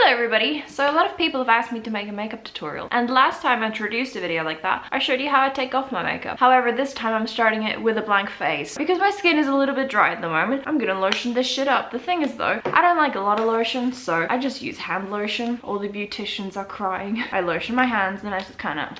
Hello everybody! So a lot of people have asked me to make a makeup tutorial, and last time I introduced a video like that, I showed you how I take off my makeup. However, this time I'm starting it with a blank face. Because my skin is a little bit dry at the moment, I'm gonna lotion this shit up. The thing is though, I don't like a lot of lotion, so I just use hand lotion. All the beauticians are crying. I lotion my hands and I just kinda...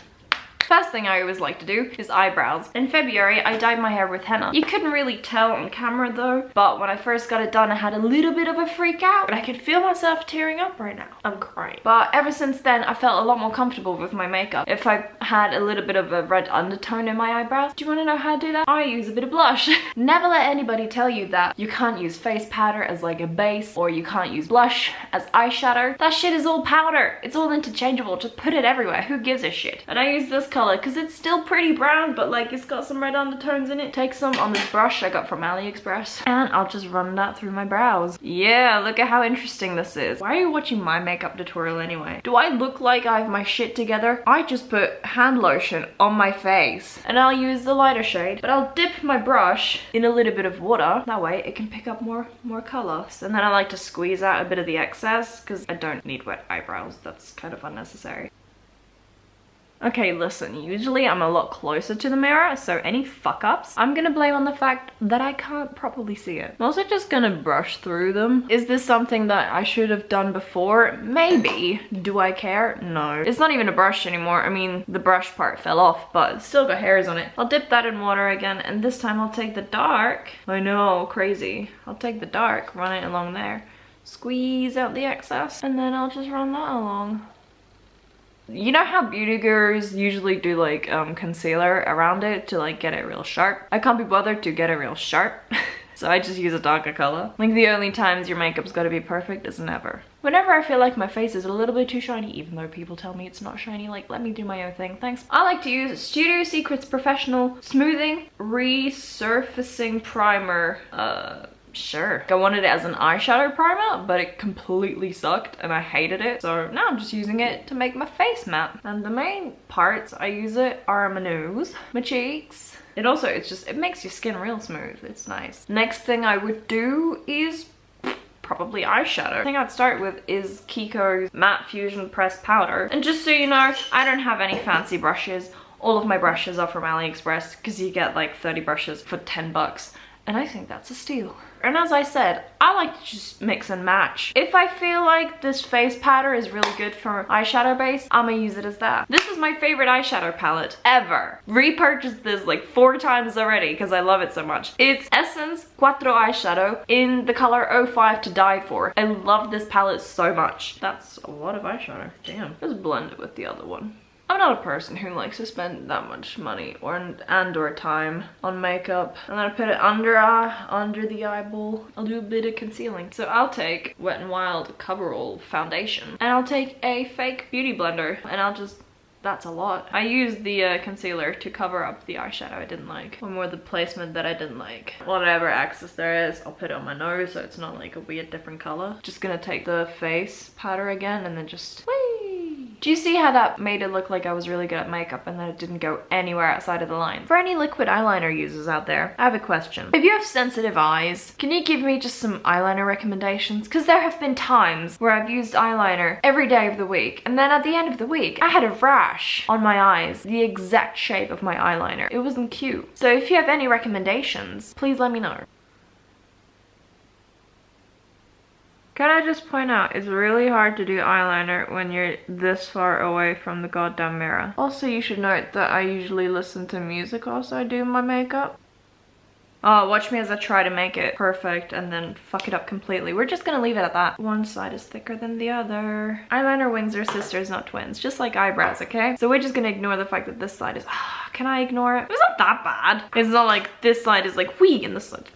First thing I always like to do is eyebrows. In February, I dyed my hair with henna. You couldn't really tell on camera though, but when I first got it done, I had a little bit of a freak out, but I could feel myself tearing up right now. I'm crying. But ever since then, I felt a lot more comfortable with my makeup. If I had a little bit of a red undertone in my eyebrows, do you want to know how to do that? I use a bit of blush. Never let anybody tell you that you can't use face powder as like a base, or you can't use blush as eyeshadow. That shit is all powder. It's all interchangeable. Just put it everywhere. Who gives a shit? And I use this color because it's still pretty brown, but like it's got some red undertones in it. Take some on this brush I got from AliExpress, and I'll just run that through my brows. Yeah, look at how interesting this is. Why are you watching my makeup tutorial anyway? Do I look like I have my shit together? I just put hand lotion on my face, and I'll use the lighter shade, but I'll dip my brush in a little bit of water. That way it can pick up more colors. And then I like to squeeze out a bit of the excess because I don't need wet eyebrows. That's kind of unnecessary. Okay, listen, usually I'm a lot closer to the mirror, so any fuck-ups, I'm gonna blame on the fact that I can't properly see it. I'm also just gonna brush through them. Is this something that I should have done before? Maybe. Do I care? No. It's not even a brush anymore. I mean, the brush part fell off, but it's still got hairs on it. I'll dip that in water again, and this time I'll take the dark. I know, crazy. I'll take the dark, run it along there, squeeze out the excess, and then I'll just run that along. You know how beauty gurus usually do like concealer around it to like get it real sharp? I can't be bothered to get it real sharp. So I just use a darker color. Like the only times your makeup's gotta be perfect is never. Whenever I feel like my face is a little bit too shiny, even though people tell me it's not shiny, like let me do my own thing, thanks. I like to use Studio Secret's Professional Smoothing Resurfacing Primer. Sure. I wanted it as an eyeshadow primer, but it completely sucked and I hated it. So now I'm just using it to make my face matte. And the main parts I use it are my nose, my cheeks. It makes your skin real smooth. It's nice. Next thing I would do is probably eyeshadow. The thing I'd start with is Kiko's Matte Fusion Pressed Powder. And just so you know, I don't have any fancy brushes. All of my brushes are from AliExpress because you get like 30 brushes for 10 bucks. And I think that's a steal. And as I said, I like to just mix and match. If I feel like this face powder is really good for eyeshadow base, I'm gonna use it as that. This is my favorite eyeshadow palette ever. Repurchased this like 4 times already because I love it so much. It's Essence Quattro eyeshadow in the color 05 to die for. I love this palette so much. That's a lot of eyeshadow. Damn. Let's blend it with the other one. I'm not a person who likes to spend that much money or time on makeup. I'm gonna put it under the eyeball. I'll do a bit of concealing. So I'll take Wet n Wild Coverall foundation, and I'll take a fake beauty blender, and I'll just, that's a lot. I used the concealer to cover up the eyeshadow I didn't like, or more the placement that I didn't like. Whatever excess there is, I'll put it on my nose so it's not like a weird different color. Just gonna take the face powder again and then just whee! Do you see how that made it look like I was really good at makeup and that it didn't go anywhere outside of the line? For any liquid eyeliner users out there, I have a question. If you have sensitive eyes, can you give me just some eyeliner recommendations? Because there have been times where I've used eyeliner every day of the week, and then at the end of the week, I had a rash on my eyes, the exact shape of my eyeliner. It wasn't cute. So if you have any recommendations, please let me know. Can I just point out, it's really hard to do eyeliner when you're this far away from the goddamn mirror. Also, you should note that I usually listen to music whilst I do my makeup. Oh, watch me as I try to make it perfect and then fuck it up completely. We're just gonna leave it at that. One side is thicker than the other. Eyeliner wings are sisters, not twins. Just like eyebrows, okay? So we're just gonna ignore the fact that this side is... can I ignore it? It's not that bad. It's not like this side is like whee and this side...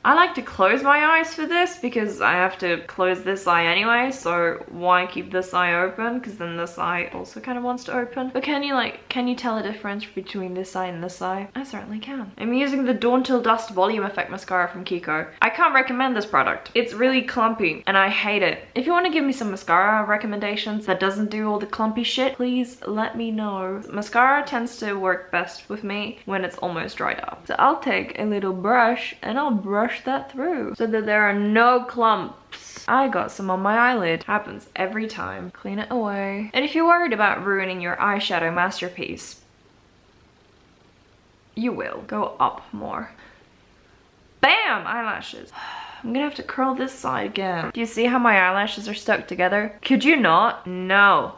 I like to close my eyes for this because I have to close this eye anyway, so why keep this eye open? Because then this eye also kind of wants to open. But can you tell a difference between this eye and this eye? I certainly can. I'm using the Dawn Till Dusk Volume Effect Mascara from Kiko. I can't recommend this product. It's really clumpy and I hate it. If you want to give me some mascara recommendations that doesn't do all the clumpy shit, please let me know. Mascara tends to work best with me when it's almost dried up. So I'll take a little brush and I'll brush that through so that there are no clumps Oops, I got some on my eyelid. Happens every time. Clean it away. And if you're worried about ruining your eyeshadow masterpiece, you will. Go up more. Bam! Eyelashes. I'm gonna have to curl this side again. Do you see how my eyelashes are stuck together? Could you not? No.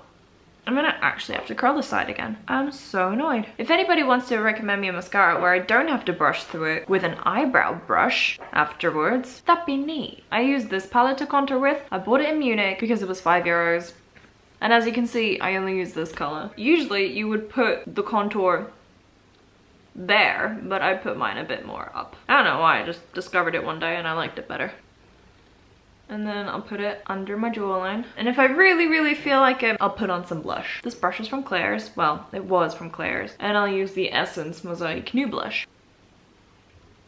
I'm gonna actually have to curl this side again. I'm so annoyed. If anybody wants to recommend me a mascara where I don't have to brush through it with an eyebrow brush afterwards, that'd be neat. I used this palette to contour with. I bought it in Munich because it was €5. And as you can see, I only use this color. Usually you would put the contour there, but I put mine a bit more up. I don't know why, I just discovered it one day and I liked it better. And then I'll put it under my jawline. And if I really feel like it, I'll put on some blush. This brush is from Claire's. Well, it was from Claire's. And I'll use the Essence Mosaic Nude Blush.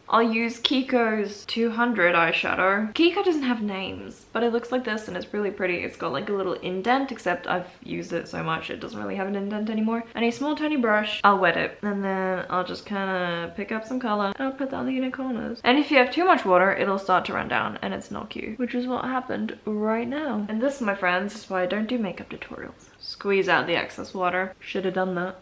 I'll use Kiko's 200 eyeshadow. Kiko doesn't have names, but it looks like this and it's really pretty. It's got like a little indent, except I've used it so much it doesn't really have an indent anymore. And a small tiny brush. I'll wet it. And then I'll just kind of pick up some color and I'll put that on the inner corners. And if you have too much water, it'll start to run down and it's not cute, which is what happened right now. And this, my friends, is why I don't do makeup tutorials. Squeeze out the excess water. Should have done that.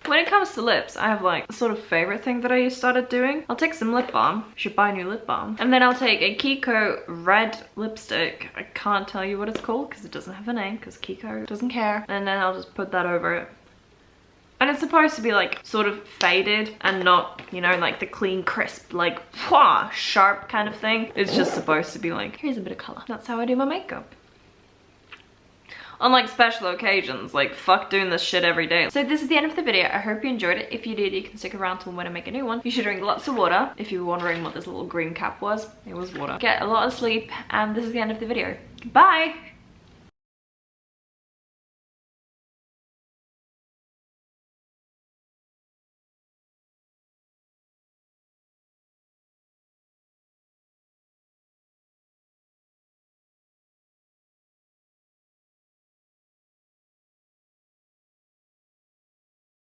When it comes to lips, I have like a sort of favorite thing that I started doing. I'll take some lip balm. You should buy a new lip balm. And then I'll take a Kiko red lipstick. I can't tell you what it's called because it doesn't have a name because Kiko doesn't care. And then I'll just put that over it. And it's supposed to be like sort of faded and not, you know, like the clean, crisp, like whah, sharp kind of thing. It's just supposed to be like, here's a bit of color. That's how I do my makeup. On like special occasions, like fuck doing this shit every day. So this is the end of the video. I hope you enjoyed it. If you did, you can stick around till when I make a new one. You should drink lots of water. If you were wondering what this little green cap was, it was water. Get a lot of sleep, and this is the end of the video. Bye!